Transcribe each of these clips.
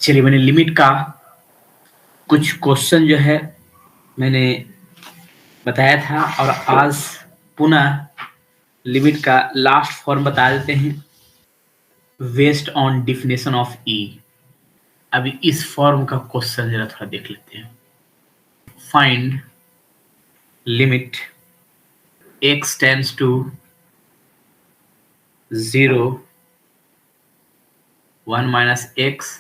चलिए, मैंने लिमिट का कुछ क्वेश्चन जो है मैंने बताया था और आज पुनः लिमिट का लास्ट फॉर्म बता देते हैं बेस्ड ऑन डिफिनेशन ऑफ ई। अभी इस फॉर्म का क्वेश्चन जरा थोड़ा देख लेते हैं। Find limit x tends to 0 1 minus x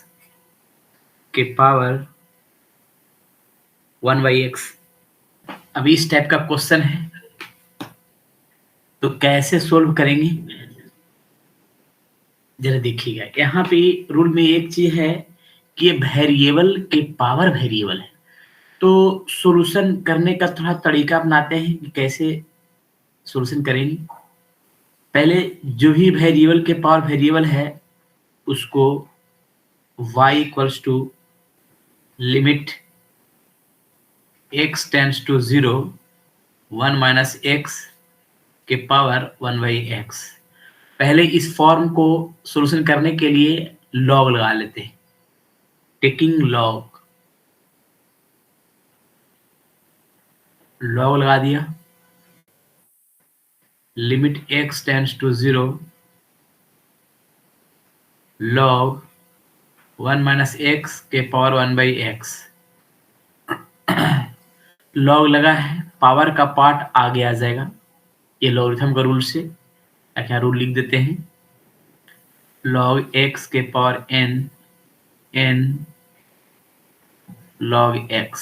के पावर 1/x। अभी इस टाइप का क्वेश्चन है तो कैसे सोल्व करेंगे जरा देखिएगा। यहाँ पे रूल में एक चीज है कि ये वेरिएबल के पावर वेरिएबल है, तो सॉल्यूशन करने का थोड़ा तरीका अपनाते हैं कि कैसे सॉल्यूशन करेंगे। पहले जो भी वेरिएबल के पावर वेरिएबल है उसको y equals to limit x tends to 0 1 minus x के पावर 1/x। पहले इस फॉर्म को सॉल्यूशन करने के लिए लॉग लगा लेते हैं। टेकिंग लॉग लगा दिया। Limit x tends to 0 log 1 minus x के पावर 1/x। लॉग लगा है, पावर का पार्ट आगे आ जाएगा ये लॉगरिथम का रूल से। क्या रूल लिख देते हैं, लॉग x के पावर n लॉग x।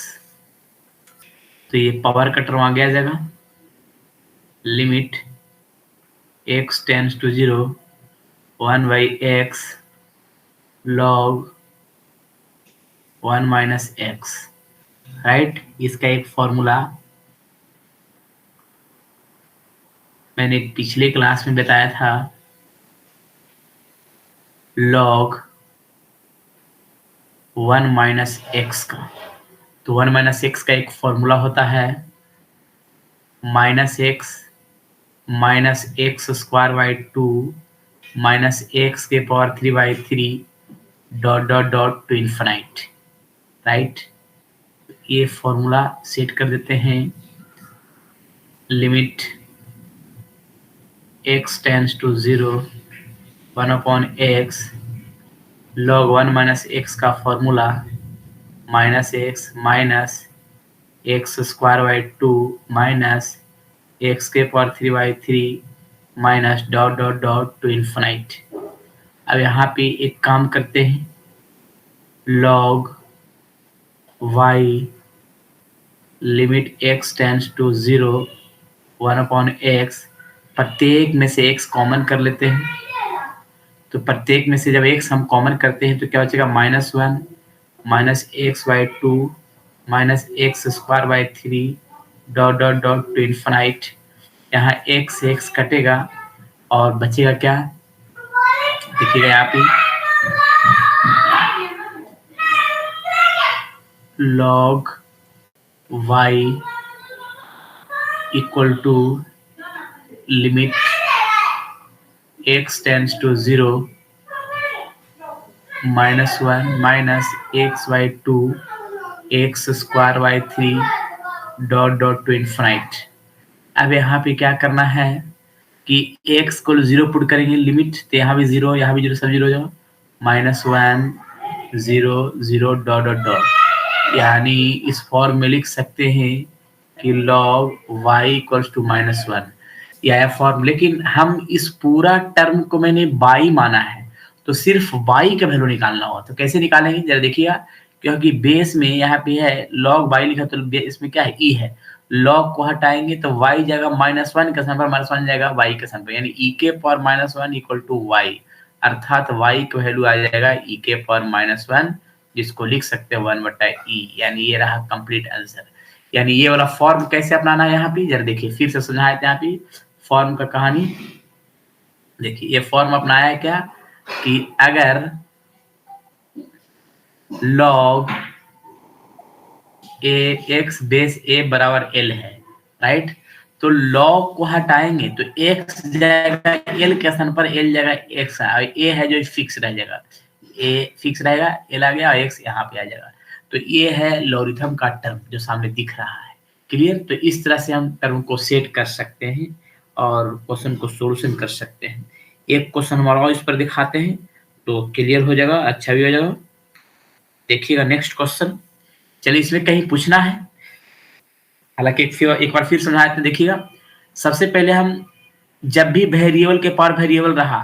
तो ये पावर का टर्म आगे आ जाएगा। Limit x tends to 0 1/x log 1 minus x, right. इसका एक फॉर्मूला मैंने पिछले क्लास में बताया था, लॉग 1 माइनस x का। तो 1 माइनस x का एक फॉर्मूला होता है minus x square by 2 minus x के power 3/3 dot dot dot to infinite, right. ये फॉर्मूला सेट कर देते हैं। Limit x tends to 0 1/x log 1 minus x का formula minus x square by 2 minus x के power 3/3 minus dot dot dot to infinite. अब यहाँ पे एक काम करते हैं, log y limit x tends to 0 1/x, प्रत्येक में से x कॉमन कर लेते हैं। तो प्रत्येक में से जब x हम कॉमन करते हैं तो क्या बचेगा, -1 minus x/2 minus x square by 3 dot dot dot to infinite. यहाँ x से x कटेगा और बचेगा क्या, देखिएगा यहाँ पे log y equal to limit x tends to 0 -1 minus x/2 x square by 3 dot dot to infinite. अब यहाँ पे क्या करना है कि x को 0 पुट करेंगे लिमिट, तो यहाँ भी 0 यहाँ भी 0 सब 0 हो जाओ, -1 0 0 डॉट डॉट डॉट। यानी इस फॉर्म में लिख सकते हैं कि लॉग y इक्वल्स टू -1 यह फॉर्म। लेकिन हम इस पूरा टर्म को मैंने y माना है तो सिर्फ y का वैल्यू निकालना होगा। तो कैसे निकालेंगे जरा देखिएगा, क्योंकि बेस में यहाँ पे है लॉग y लिखा, तो इसमें क्या है e है। लॉग को हटाएंगे तो y जाएगा -1 का स्थान पर -1 जाएगा y के स्थान पर, यानी e के पावर -1 इक्वल टू y, अर्थात y का वैल्यू आ जाएगा e के पावर -1, जिसको लिख सकते हैं 1/e। यानी ये रहा कंप्लीट आंसर। यानी ये वाला फॉर्म कैसे अपनाना है यहाँ पे जरा देखिए, फिर से समझाए थे यहाँ पे फॉर्म का कहानी। देखिए ये फॉर्म अपनाया है क्या कि अगर लॉग x बेस a बराबर l है, राइट, तो लॉग को हटाएंगे तो x जाएगा l के स्थान पर, l जाएगा x, a है जो फिक्स रह जाएगा। ए फिक्स रहेगा, एल आ गया और एक्स यहाँ पे आ जाएगा। तो ये है लॉगरिथम का टर्म जो सामने दिख रहा है। क्लियर? तो इस तरह से हम टर्म को सेट कर सकते हैं और क्वेश्चन को सॉल्यूशन कर सकते हैं। एक क्वेश्चन हमारा और इस पर दिखाते हैं तो क्लियर हो जाएगा, अच्छा भी हो जाएगा। देखिएगा नेक्स्ट क्वेश्चन। चलिए इसमें कहीं पूछना है, हालांकि एक बार फिर समझा देते हैं, देखिएगा। सबसे पहले हम जब भी वेरिएबल के पावर वेरिएबल रहा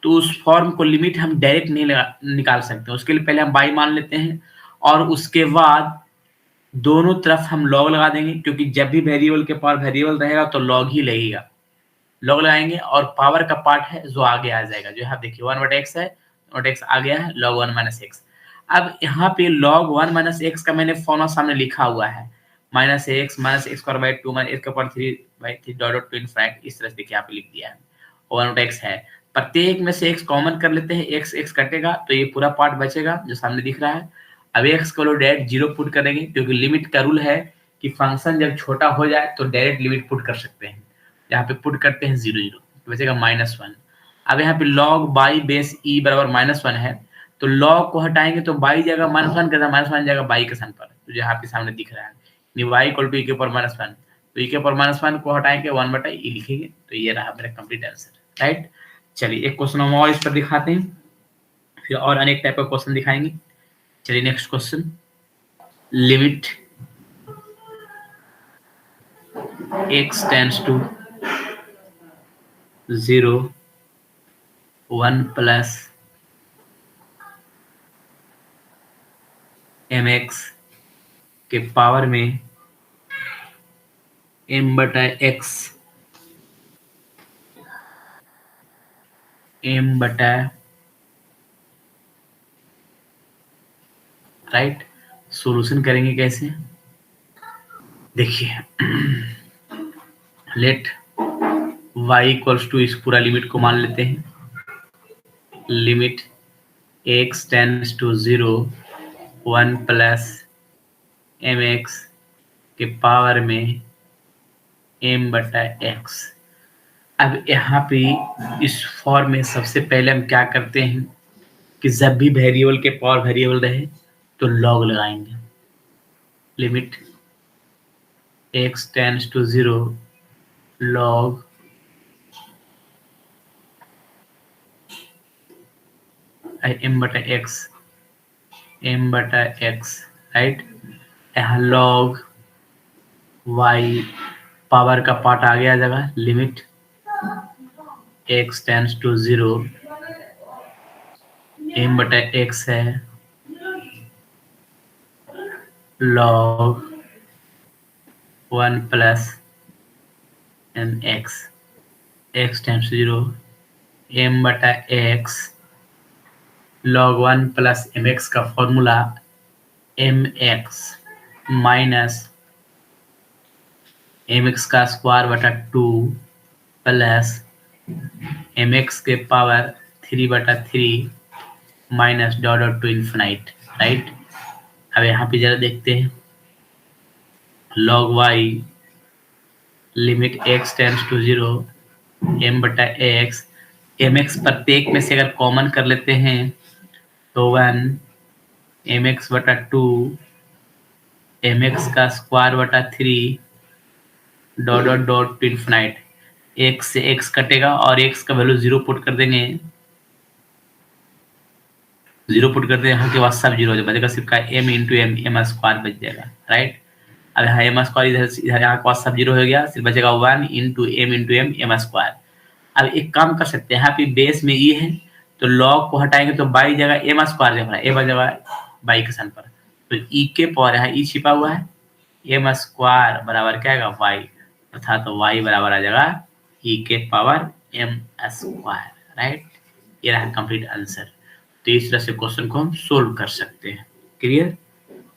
तो उस फॉर्म को लिमिट हम डायरेक्ट नहीं निकाल सकते। उसके लिए पहले हम बाई मान लेते हैं और उसके बाद दोनों तरफ हम लॉग लगा देंगे, क्योंकि जब भी वेरिएबल के पावर वेरिएबल रहेगा तो लॉग ही लगेगा। लॉग लगाएंगे और पावर का पार्ट है जो आगे आ जाएगा, जो यहाँ देखिए 1/x है, 1/x आ गया है, log 1 माइनस एक्स। अब यहाँ पे log 1 माइनस एक्स का मैंने फॉर्मूला सामने लिखा हुआ है, minus x square by 2 minus x का power 3/3 dot dot to infinite, इस तरह से देखिए यहाँ पे लिख दिया है। 1/x है, प्रत्येक में से x कॉमन कर लेते हैं, x कटेगा तो ये पूरा पार्ट बचेगा जो सामने दिख रहा है। अब x को लोग डायरेक्ट 0 पुट करेंगे, क्योंकि लिमिट का रूल है कि फंक्शन जब छोटा हो जाए तो डायरेक्ट लिमिट पुट कर सकते हैं। यहाँ पे पुट करते हैं 0 0, बचेगा -1। अब यहाँ पे log बाई बेस ई बराबर -1 है, तो log को हटाएंगे तो बाई जाएगा -1 के साथ, -1 जाएगा बाई के स्थान पर, तो यहाँ पे सामने दिख रहा है y इक्वल टू e के पावर -1, तो e के पावर -1 को हटाएंगे 1/e लिखेंगे, तो ये रहा मेरा कंप्लीट आंसर। राइट? चलिए एक क्वेश्चन हम और इस पर दिखाते हैं, फिर और अनेक टाइप का क्वेश्चन दिखाएंगे। चलिए next question, limit x tends to 0 1 plus mx के पावर में m/x राइट। सॉल्यूशन करेंगे कैसे, देखिए। लेट y इक्वल्स टू, इस पूरा लिमिट को मान लेते हैं, limit x tends to 0 1 plus mx के पावर में m/x। अब यहाँ पे इस फॉर्म में सबसे पहले हम क्या करते हैं कि जब भी वेरिएबल के पावर वेरिएबल रहे तो लॉग लगाएंगे। Limit x tends to 0 log m/x right. यहाँ log y पावर का पार्ट आ गया जगह, limit x tends to 0 m/x है, log 1 plus mx, x tends to 0 m/x log 1 plus mx का फॉर्मूला mx माइनस mx का square बटा 2 plus mx के power 3/3 minus dot dot to infinite. Right? अब यहाँ पे जरा देखते हैं, log y limit x tends to 0 m/x, mx प्रत्येक में से अगर कॉमन कर लेते हैं तो 1 mx/2 mx का स्क्वायर बटा 3 dot dot dot to infinite, x से x कटेगा और x का वैल्यू 0 पुट कर देंगे, 0 पुट करते हैं, यहाँ के बाद सब 0 हो जाएगा, बचेगा सिर्फ का m इंटू m स्क्वायर बच जाएगा। राइट? अब यहाँ m स्क्वायर इधर यहाँ के बाद सब 0 हो गया, सिर्फ बचेगा 1 इंटू m स्क्वायर। अब एक काम कर सकते हैं, यहाँ पे बेस में e है तो log को हटाएंगे तो बाई जगह m स्क्वायर जगह a बचेगा बाई के स्थान पर, तो e के पावर यहाँ e छिपा हुआ है, m स्क्वायर बराबर क्या आएगा y, अर्थात तो y बराबर आ जाएगा e के पावर m स्क्वायर। राइट? ये रहा कंप्लीट आंसर। तो इस तरह से क्वेश्चन को हम सोल्व कर सकते हैं। क्लियर?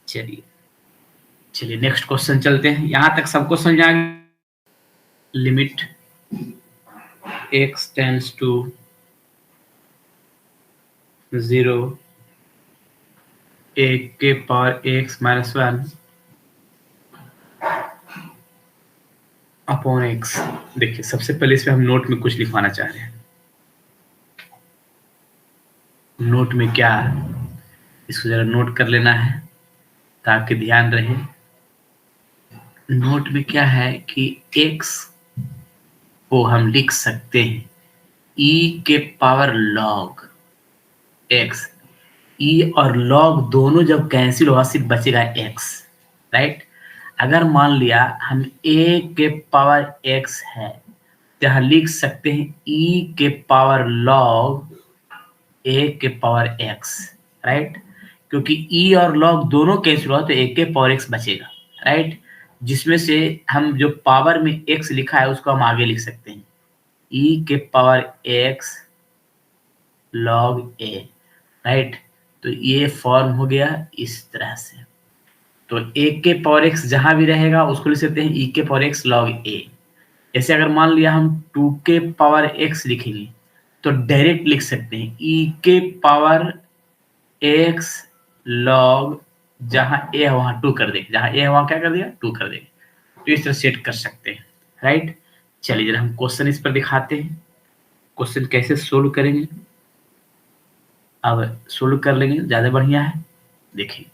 चलिए नेक्स्ट क्वेश्चन चलते हैं। यहां तक सबको समझ आ गया? Limit x tends to 0 a के power x minus 1 upon x। देखिए सबसे पहले इसमें हम नोट में कुछ लिखवाना चाह रहे हैं। नोट में क्या, इसको जरा नोट कर लेना है ताकि ध्यान रहे। नोट में क्या है कि x को हम लिख सकते हैं e के पावर log x। e और log दोनों जब कैंसिल होगा सिर्फ बचेगा x, राइट। अगर मान लिया हम a के पावर x है तो यहाँ लिख सकते हैं e के पावर log a के पावर x, राइट। क्योंकि e और log दोनों कैंसिल हुआ तो a के पावर x बचेगा, राइट। जिसमें से हम जो पावर में x लिखा है उसको हम आगे लिख सकते हैं e के power x log a, right. तो ये फॉर्म हो गया इस तरह से। तो a के पावर x जहां भी रहेगा उसको लिख सकते हैं e के पावर x log a। ऐसे अगर मान लिया हम 2 के पावर x लिखेंगे तो डायरेक्ट लिख सकते हैं e के पावर x log, जहां a है वहां 2 कर देंगे, जहां a है वहां क्या कर देगा 2 कर देंगे। तो इस तरह सेट कर सकते हैं, राइट। चलिए जरा हम क्वेश्चन इस पर दिखाते हैं, क्वेश्चन कैसे सोल्व करेंगे। अब सोल्व कर लेंगे ज्यादा बढ़िया है। देखिए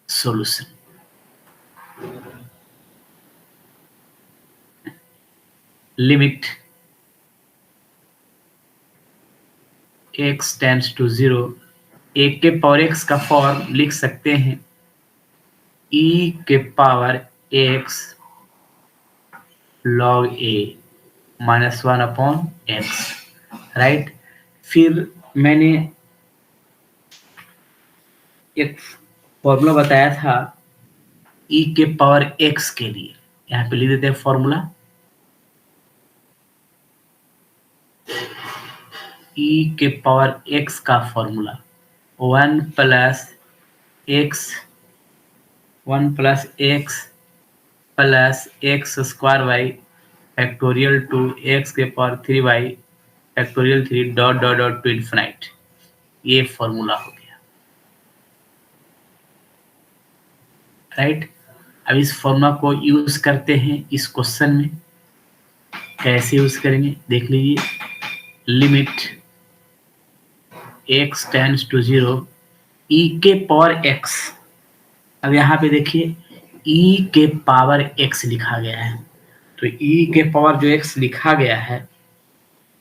solution, limit x tends to 0, a के पावर x का फॉर्म लिख सकते हैं e के power x log a -1/x, right. फिर मैंने एक फॉर्मूला बताया था e के पावर x के लिए, यहाँ पे लिख देते हैं फॉर्मूला e के पावर x का formula 1 plus x square by factorial two x के power 3 by factorial 3 dot dot dot to infinite. ये फॉर्मूला हो गया, राइट। अब इस फॉर्मूला को यूज करते हैं इस क्वेश्चन में। कैसे यूज करेंगे देख लीजिए। Limit x tends to 0 e के पावर x। अब यहाँ पे देखिए e के पावर x लिखा गया है, तो e के पावर जो x लिखा गया है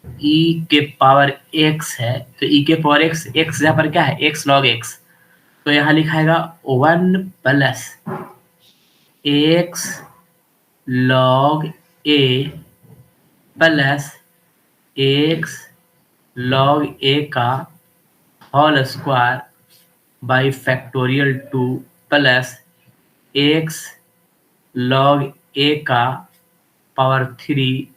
e के पावर x है, तो e के पावर x यहाँ पर क्या है x log x, तो यहाँ लिखाएगा 1 plus x log a plus x log a का whole square by factorial 2 plus x log a का power 3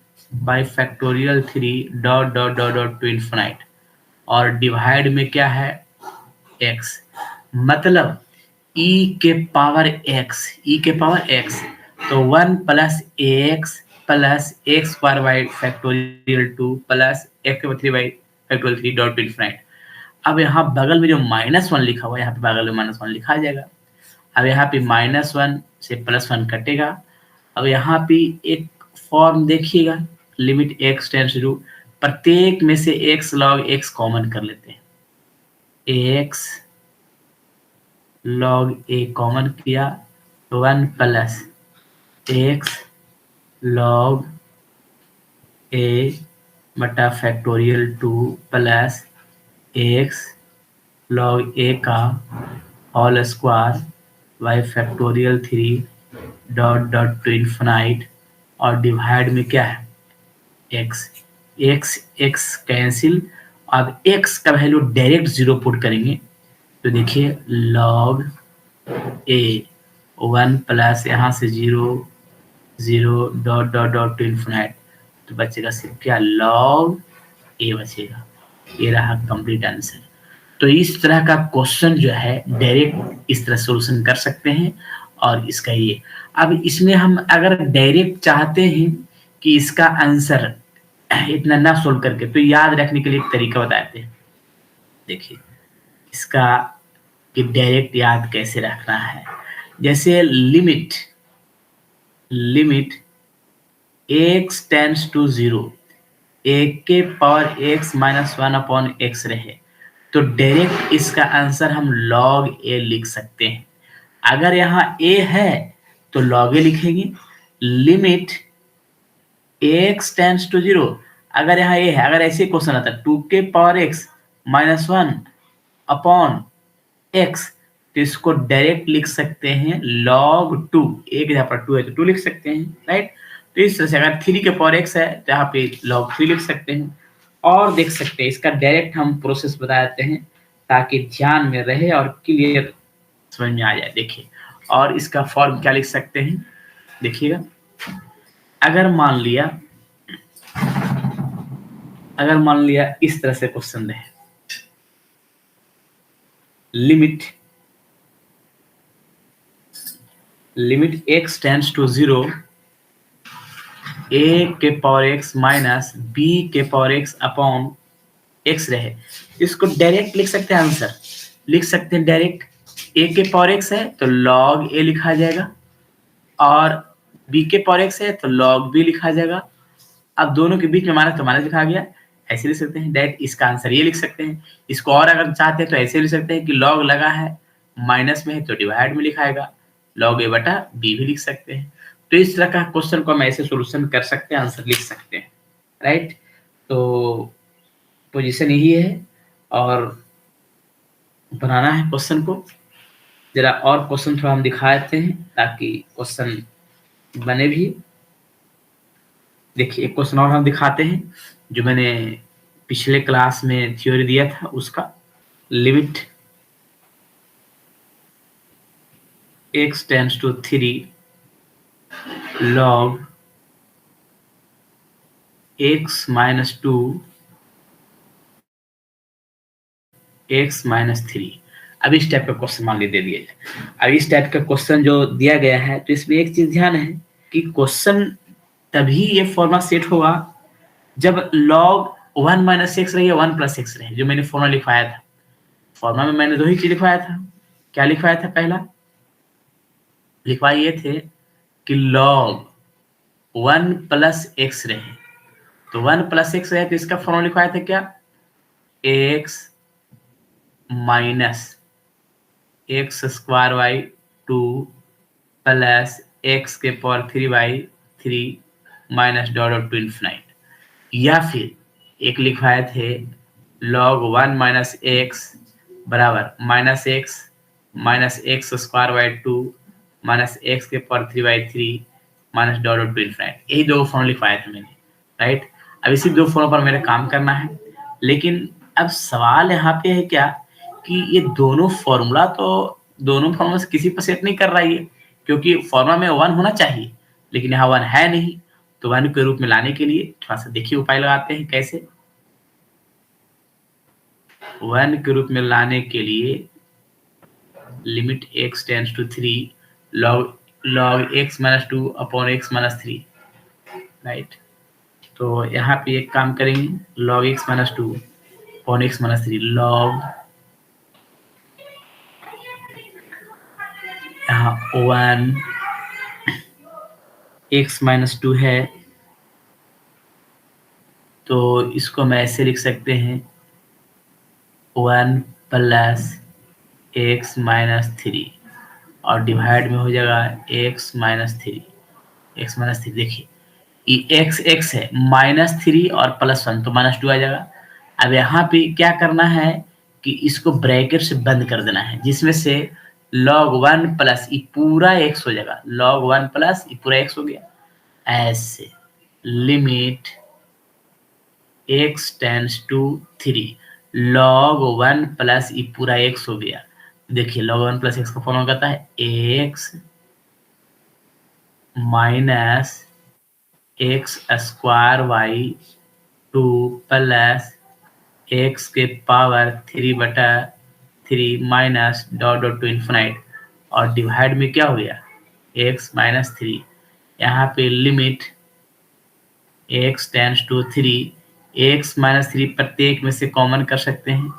by factorial 3 dot dot dot dot to infinite, और डिवाइड में क्या है x, मतलब e के पावर x, तो 1 plus x square by factorial 2 plus x के 3 by factorial 3 dot to infinite. अब यहाँ बगल में जो -1 लिखा हुआ है, यहाँ पे बगल में -1 लिखा जाएगा। अब यहाँ पे -1 से +1 कटेगा। अब यहाँ पे एक फॉर्म देखिएगा, लिमिट x टेंड्स टू 0, प्रत्येक में से x log x कॉमन कर लेते हैं। x log a कॉमन किया तो 1 प्लस x log a बटा factorial 2 plus x log a का whole square by factorial 3 dot dot to infinite, और डिवाइड में क्या है x कैंसिल। अब x का वैल्यू डायरेक्ट 0 पुट करेंगे तो देखिए log a 1 प्लस यहाँ से 0 dot dot dot to infinite, तो बचेगा सिर्फ क्या log a बचेगा। ये रहा कंप्लीट आंसर। तो इस तरह का क्वेश्चन जो है डायरेक्ट इस तरह सोल्यूशन कर सकते हैं। और इसका ये, अब इसमें हम अगर डायरेक्ट चाहते हैं कि इसका आंसर इतना ना सोल्व करके, तो याद रखने के लिए एक तरीका बताते हैं। देखिए इसका कि डायरेक्ट याद कैसे रखना है। जैसे limit x tends to 0, a के पावर x -1/x रहे, तो डायरेक्ट इसका आंसर हम log a लिख सकते हैं। अगर यहाँ a है तो log a लिखेंगे। लिमिट x टेंड्स टू 0, अगर यहाँ a है, अगर ऐसे क्वेश्चन आता है 2 के power x minus 1 upon x, तो इसको डायरेक्ट लिख सकते हैं log 2। एक यहाँ पर 2 है तो 2 लिख सकते हैं, राइट। तो इस तरह से अगर 3 के पावर x है तो यहाँ पे log 3 लिख सकते हैं। और देख सकते हैं इसका डायरेक्ट हम प्रोसेस बता देते हैं ताकि ध्यान में रहे और क्लियर समझ में आ जाए। देखिए, और इसका फॉर्म क्या लिख सकते हैं, देखिएगा। अगर मान लिया इस तरह से क्वेश्चन है, limit x tends to 0, a के पावर x माइनस b के पावर x अपॉन x रहे, इसको डायरेक्ट लिख सकते हैं। आंसर लिख सकते हैं डायरेक्ट। a के पावर x है तो log a लिखा जाएगा, और b के पावर x है तो log b लिखा जाएगा। अब दोनों के बीच में माइनस तो माइनस लिखा गया, ऐसे लिख सकते हैं डायरेक्ट। इसका आंसर ये लिख सकते हैं। इसको और अगर चाहते हैं तो ऐसे लिख सकते हैं कि log लगा है माइनस में है तो डिवाइड में लिखाएगा, log a बटा b भी लिख सकते हैं। तो इस तरह का क्वेश्चन को हम ऐसे सोल्यूशन कर सकते हैं, आंसर लिख सकते हैं, राइट। तो पोजीशन यही है, और बनाना है क्वेश्चन को। जरा और क्वेश्चन थोड़ा हम दिखा देते हैं ताकि क्वेश्चन बने भी। देखिए, एक क्वेश्चन और हम दिखाते हैं जो मैंने पिछले क्लास में थ्योरी दिया था उसका। Limit x tends to 3 log x minus 2 x minus 3। अब इस टाइप का क्वेश्चन मान लीजिए दे दिया जाए। अब इस टाइप का क्वेश्चन जो दिया गया है तो इसमें एक चीज ध्यान है कि क्वेश्चन तभी ये फॉर्मूला सेट होगा जब log 1 माइनस एक्स रहे या 1 प्लस एक्स रहे, जो मैंने फॉर्मूला लिखवाया था। फॉर्मूला में मैंने दो ही चीज लिखवाया था। क्या लिखवाया था? पहला लिखवाए ये थे कि log 1 प्लस एक्स रहे, तो 1 प्लस एक्स रहे तो इसका फॉर्मूला लिखवाया था क्या? X minus x square by 2 plus x के power 3 by 3 minus dot dot to infinite. या फिर एक लिखवाए थे log 1 माइनस एक्स बराबर minus x square by 2 minus x के power 3 by 3 minus dot dot to infinite. यही दो फॉर्मूला लिखवाए थे मैंने, राइट। अब इसी दो फॉर्मूला पर मेरे काम करना है, लेकिन अब सवाल यहाँ पे है क्या कि ये दोनों फॉर्मूला से किसी पर सेट नहीं कर रहा है, क्योंकि फॉर्मूला में 1 होना चाहिए लेकिन यहाँ 1 है नहीं। तो 1 के रूप में लाने के लिए थोड़ा सा देखिए उपाय लगाते हैं कैसे। 1 के रूप में लाने के लिए limit x tends to 3 log x minus 2 upon x minus 3, right. तो यहाँ पे एक काम करेंगे, log x minus 2 upon x minus 3, log यहाँ 1 x माइनस 2 है तो इसको मैं ऐसे लिख सकते हैं 1 प्लस एक्स माइनस 3 और डिवाइड में हो जाएगा x माइनस 3। देखिए ये x है, माइनस 3 और प्लस 1 तो माइनस 2 आ जाएगा। अब यहाँ पे क्या करना है कि इसको ब्रैकेट से बंद कर देना है, जिसमें से log 1 प्लस ये पूरा x हो जाएगा, log 1 प्लस ये पूरा x हो गया। ऐसे limit x tends to 3 log 1 plus ये पूरा x हो गया। देखिए log 1 प्लस x का फॉर्मूला कहता है x minus x square by 2 plus x के पावर 3 बटा 3 minus dot dot to infinite, और डिवाइड में क्या हो गया x माइनस 3। यहाँ पे limit x tends to 3, x minus 3 प्रत्येक में से कॉमन कर सकते हैं,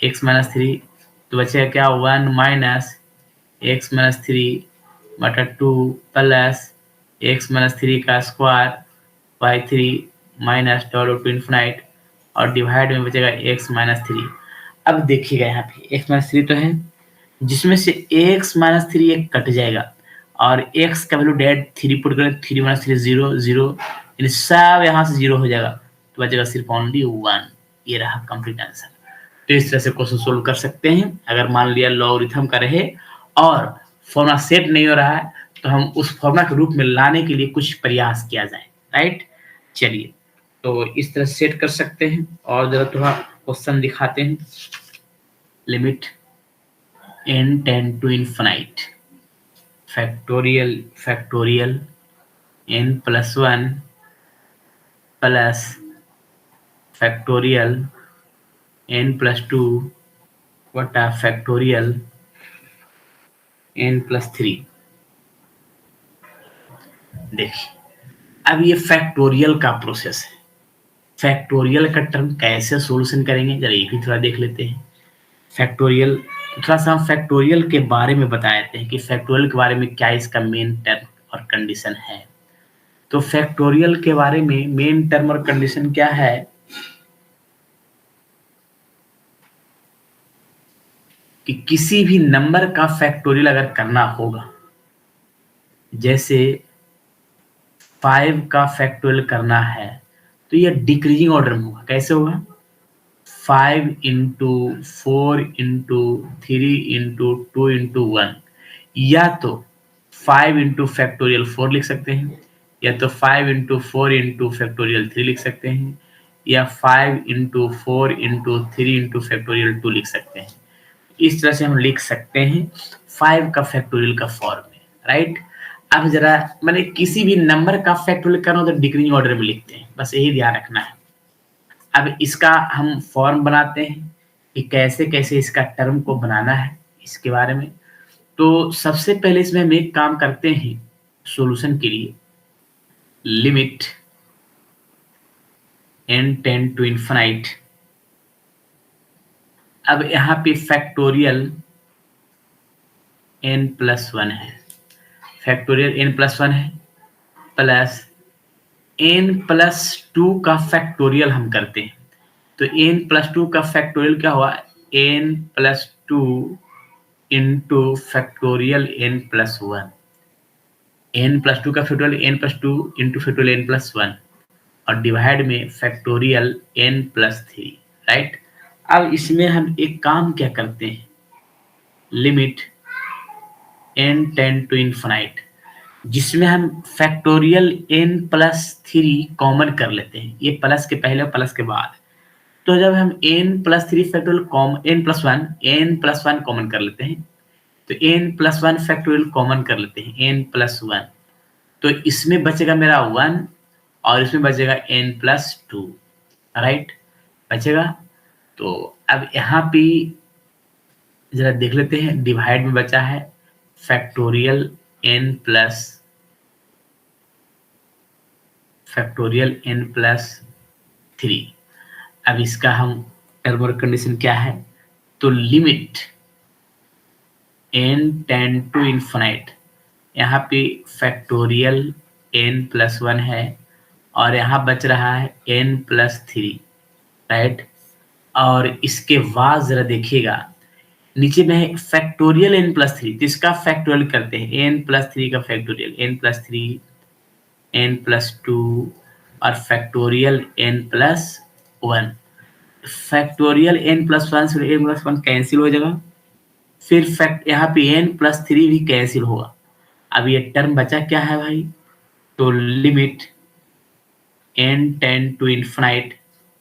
x माइनस 3 तो बचेगा क्या 1 माइनस एक्स माइनस 3 बटा 2 प्लस एक्स माइनस 3 का square by 3 minus dot to infinite, और डिवाइड में बचेगा x माइनस 3। अब देखिएगा यहाँ पे x माइनस थ्री तो है, जिसमें से x माइनस थ्री एक कट जाएगा और x का वैल्यू डायरेक्ट थ्री पुट करें, three minus three zero zero, यानी सब यहाँ से जीरो हो जाएगा, तो बचेगा सिर्फ ओनली वन। ये रहा कंप्लीट आंसर। तो इस तरह से क्वेश्चन सोल्व कर सकते हैं। अगर मान लिया लॉगरिथम का रहे और फॉर्मूला सेट नहीं हो रहा है तो हम उस फॉर्मूला के रूप में लाने के लिए कुछ प्रयास किया जाए, राइट। चलिए, तो इस तरह सेट कर सकते हैं और जरा थोड़ा क्वेश्चन दिखाते हैं। Limit n tend to infinite factorial n plus one plus factorial n plus two बटा फैक्टोरियल n प्लस थ्री। देखिए, अब ये फैक्टोरियल का प्रोसेस है। फैक्टोरियल का टर्म कैसे सॉल्यूशन करेंगे जरा ये भी थोड़ा देख लेते हैं। फैक्टोरियल, थोड़ा सा हम फैक्टोरियल के बारे में बता देते हैं कि फैक्टोरियल के बारे में क्या इसका मेन टर्म और कंडीशन है। तो फैक्टोरियल के बारे में मेन टर्म और कंडीशन क्या है कि किसी भी नंबर का फैक्टोरियल अगर करना होगा, जैसे 5 का फैक्टोरियल करना है तो ये डिक्रीजिंग ऑर्डर में होगा। कैसे होगा? 5 इंटू 4 इंटू 3 इंटू 2 इंटू 1, या तो 5 इंटू फैक्टोरियल 4 लिख सकते हैं, या तो 5 इंटू 4 इंटू फैक्टोरियल 3 लिख सकते हैं, या 5 इंटू 4 इंटू 3 इंटू फैक्टोरियल 2 लिख सकते हैं। इस तरह से हम लिख सकते हैं 5 का फैक्टोरियल का फॉर्म में, राइट। अब जरा मैंने किसी भी नंबर का फैक्टोरियल करना हो तो डिक्रीजिंग ऑर्डर में लिखते हैं, बस यही ध्यान रखना है। अब इसका हम फॉर्म बनाते हैं कि कैसे कैसे इसका टर्म को बनाना है, इसके बारे में। तो सबसे पहले इसमें हम एक काम करते हैं सॉल्यूशन के लिए। Limit n tend to infinite, अब यहाँ पे फैक्टोरियल n प्लस वन है, फैक्टोरियल n प्लस वन है, प्लस n प्लस टू का फैक्टोरियल हम करते हैं। तो n प्लस टू का फैक्टोरियल क्या हुआ? n plus two into factorial n plus one, n plus two का factorial n plus two into factorial n plus one, और डिवाइड में factorial n plus three, right. अब इसमें हम एक काम क्या करते हैं, limit n tend to infinite, जिसमें हम factorial n plus three common कर लेते हैं, ये प्लस के पहले और प्लस के बाद। तो जब हम n plus three factorial n plus one common कर लेते हैं, तो n plus one factorial common कर लेते हैं, n प्लस वन, तो इसमें बचेगा मेरा वन और इसमें बचेगा n प्लस टू, राइट, बचेगा। तो अब यहाँ पे जरा देख लेते हैं, डिवाइड में बचा है फैक्टोरियल n प्लस थ्री। अब इसका हम टर्म और कंडीशन क्या है, तो limit n tend to infinite, यहाँ पे फैक्टोरियल n प्लस वन है और यहाँ बच रहा है n प्लस थ्री, राइट। और इसके बाद जरा देखिएगा नीचे में है फैक्टोरियल n प्लस थ्री, तो इसका फैक्टोरियल करते हैं, n प्लस थ्री का factorial n plus three, n plus two और factorial n plus one. Factorial n plus one से n प्लस वन कैंसिल हो जाएगा, फिर फैक्ट यहाँ पे n प्लस थ्री भी कैंसिल होगा। अब ये टर्म बचा क्या है भाई, तो limit n tend to infinite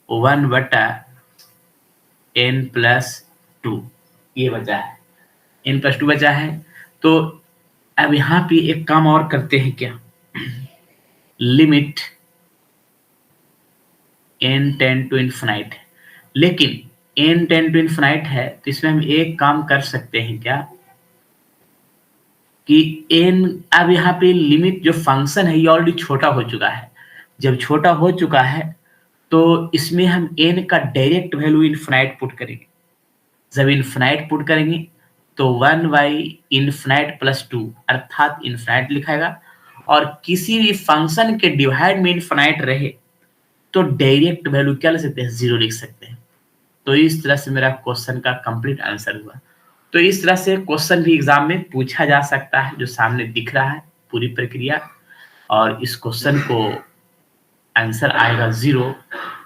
one बटा n प्लस टू, ये बचा है, n प्लस टू बचा है। तो अब यहाँ पे एक काम और करते हैं क्या, limit n tend to infinite, लेकिन n टेंड टू इन्फिनाइट है तो इसमें हम एक काम कर सकते हैं क्या कि n, अब यहाँ पे लिमिट जो फंक्शन है ये ऑलरेडी छोटा हो चुका है। जब छोटा हो चुका है तो इसमें हम n का डायरेक्ट वैल्यू इन्फिनाइट पुट करेंगे। जब इन्फिनाइट पुट करेंगे तो one by infinite plus two अर्थात इन्फिनाइट लिखाएगा, और किसी भी फंक्शन के डिवाइड में इन्फिनाइट रहे तो डायरेक्ट वैल्यू क्या ले सकते हैं, जीरो लिख सकते हैं। तो इस तरह से मेरा क्वेश्चन का कंप्लीट आंसर हुआ। तो इस तरह से क्वेश्चन भी एग्ज़ाम में पूछा जा सकता है, जो सामने दिख रहा है पूरी प्रक्रिया, और इस क्वेश्चन को आंसर आएगा 0।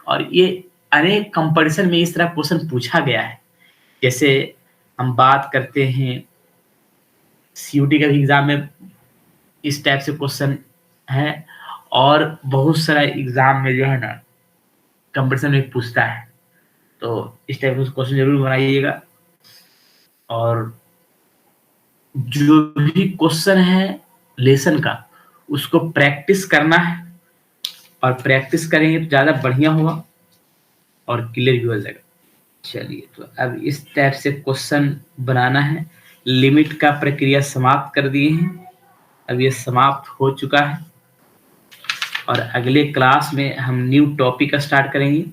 और ये अनेक कंपैरिज़न में इस तरह क्वेश्चन पूछा गया है। जैसे हम बात करते हैं सीयूटी का भी एग्ज़ाम में इस टाइप से क्वेश्चन है, और बहुत सारा एग्ज़ाम में जो है ना कंपटीशन में पूछता है। तो इस टाइप का क्वेश्चन ज़रूर बनाइएगा। और जो भी क्वेश्चन है लेसन का, उसको प्रैक्टिस करना है, और प्रैक्टिस करेंगे तो ज़्यादा बढ़िया होगा और क्लियर भी हो जाएगा। चलिए, तो अब इस टाइप से क्वेश्चन बनाना है। लिमिट का प्रक्रिया समाप्त कर दिए हैं, अब ये समाप्त हो चुका है, और अगले क्लास में हम न्यू टॉपिक स्टार्ट करेंगे।